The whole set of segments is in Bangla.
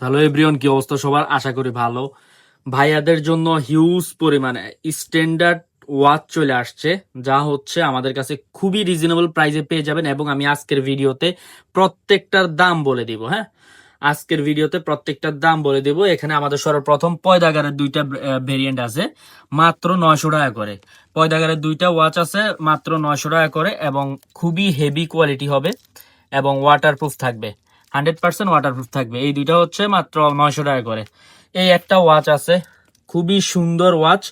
হ্যালো এভরিওয়ান, কি অবস্থা সবার? আশা করি ভালো। ভাইয়াদের জন্য হিউজ পরিমাণে স্ট্যান্ডার্ড ওয়াচ চলে আসছে, যা হচ্ছে আমাদের কাছে খুবই রিজনেবল প্রাইসে পেয়ে যাবেন। এবং আমি আজকের ভিডিওতে প্রত্যেকটার দাম বলে দিব। হ্যাঁ, আজকের ভিডিওতে প্রত্যেকটার দাম বলে দিব। এখানে আমাদের সর্বপ্রথম পয়দাগারের দুইটা ভেরিয়েন্ট আছে মাত্র 900 টাকা করে। পয়দাগারের দুইটা ওয়াচ আছে মাত্র 900 টাকা করে, এবং খুবই হেভি কোয়ালিটি হবে এবং ওয়াটারপ্রুফ থাকবে। 100% ওয়াটারপ্রুফ থাকবে। এই দুইটা হচ্ছে মাত্র 900 টাকা করে। এই একটা ওয়াচ আছে, খুবই সুন্দর ওয়াচ।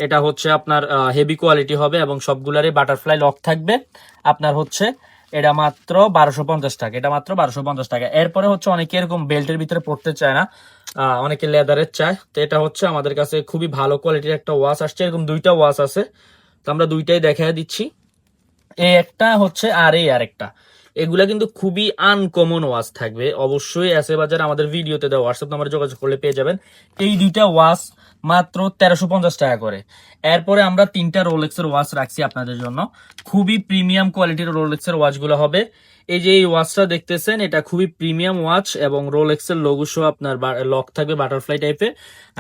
এটা হচ্ছে আপনার হেভি কোয়ালিটি হবে এবং সবগুলারই বাটারফ্লাই লক থাকবে। আপনার হচ্ছে এটা মাত্র 1250 টাকা। এটা মাত্র 1250 টাকা। এরপরে হচ্ছে অনেকে এরকম বেল্টের ভিতরে পড়তে চায় না, অনেকে লেদারের চায়। তো এটা হচ্ছে আমাদের কাছে খুবই ভালো কোয়ালিটির একটা ওয়াচ আসছে। এরকম দুইটা ওয়াচ আছে, তো আমরা দুইটাই দেখাই দিচ্ছি। এই একটা হচ্ছে আর এই আরেকটা। এগুলা কিন্তু খুবই আনকমন ওয়াচ থাকবে। অবশ্যই এসএ বাজার আমাদের ভিডিওতে দেওয়া হোয়াটসঅ্যাপ নাম্বারে যোগাযোগ করলে পেয়ে যাবেন। এই দুইটা ওয়াচ মাত্র 1350 টাকা করে। এরপরে আমরা তিনটা রোলেক্সের ওয়াচ রাখছি আপনাদের জন্য। খুবই প্রিমিয়াম কোয়ালিটির রোলেক্সের ওয়াচগুলো হবে। এই যে এই ওয়াচটা দেখতেছেন, এটা খুবই প্রিমিয়াম ওয়াচ এবং রোলেক্সের লোগো সহ আপনার লক থাকবে বাটারফ্লাই টাইপের।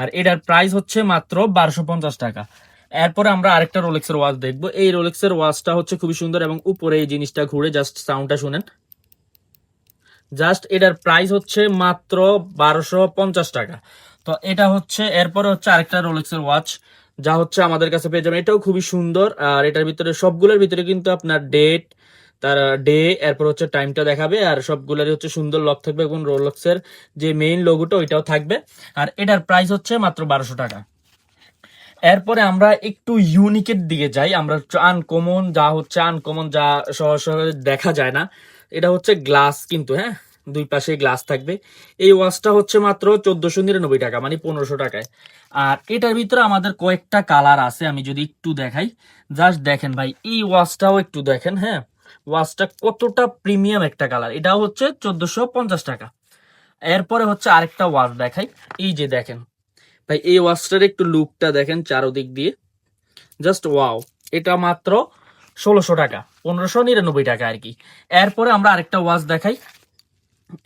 আর এটার প্রাইস হচ্ছে মাত্র 1250 টাকা। এরপরে আমরা আরেকটা রোলেক্সের ওয়াচ দেখবো। এই রোলেক্সের ওয়াচটা হচ্ছে খুবই সুন্দর এবং উপরে এই জিনিসটা ঘুরে, জাস্ট সাউন্ডটা শুনেন। জাস্ট এটার প্রাইস হচ্ছে মাত্র 1250 টাকা। তো এটা হচ্ছে, এরপরে হচ্ছে আরেকটা রোলেক্সের ওয়াচ, যা হচ্ছে আমাদের কাছে পেয়ে যাবেন। এটাও খুবই সুন্দর। আর এটার ভিতরে সবগুলোর ভিতরে কিন্তু আপনার ডেট, তার ডে, এরপর হচ্ছে টাইমটা দেখাবে। আর সবগুলোরই হচ্ছে সুন্দর লক থাকবে এবং রোলেক্সের যে মেইন লোগোটা ওইটাও থাকবে। আর এটার প্রাইস হচ্ছে মাত্র 1200 টাকা। এরপরে আমরা একটু ইউনিকের দিকে যাই। আমরা আনকমন যা হচ্ছে, আনকমন যা সহজ সহজে দেখা যায় না, এটা হচ্ছে গ্লাস কিন্তু। হ্যাঁ, দুই পাশে গ্লাস থাকবে। এই ওয়াচটা হচ্ছে মাত্র 1499 টাকা, মানে 1500 টাকায়। আর এটার ভিতরে আমাদের কয়েকটা কালার আছে, আমি যদি একটু দেখাই। জাস্ট দেখেন ভাই, এই ওয়াচটাও একটু দেখেন। হ্যাঁ, ওয়াচটা কতটা প্রিমিয়াম একটা কালার। এটাও হচ্ছে 1450 টাকা। এরপরে হচ্ছে আরেকটা ওয়াচ দেখাই। এই যে দেখেন ভাই, এই ওয়াচটার একটু লুকটা দেখেন চারোদিক দিয়ে, জাস্ট ওয়াও। এটা মাত্র 1600 টাকা, 1599 টাকা আর কি। এরপরে আমরা আরেকটা ওয়াচ দেখাই,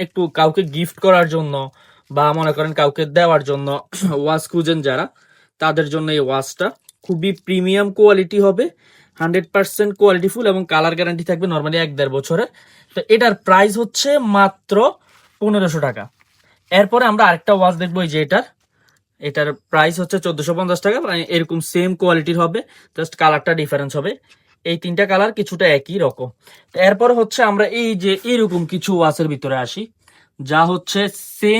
একটু কাউকে গিফট করার জন্য বা মনে করেন কাউকে দেওয়ার জন্য ওয়াচ খুঁজেন যারা, তাদের জন্য এই ওয়াচটা খুবই প্রিমিয়াম কোয়ালিটি হবে। 100% কোয়ালিটিফুল এবং কালার গ্যারান্টি থাকবে নর্মালি 1-1.5 বছরে। তো এটার প্রাইস হচ্ছে মাত্র 1500 টাকা। এরপরে আমরা আরেকটা ওয়াচ দেখবো, এই যে এটার প্রাইস হচ্ছে 1450 টাকা। মানে এরকম সেম কোয়ালিটির হবে, জাস্ট কালারটা ডিফারেন্স হবে। এই তিনটা কালার কিছুটা একই রকম। এরপর হচ্ছে আমরা এই যে এরকম কিছু ওয়াচের ভিতরে আসি, যা হচ্ছে সেম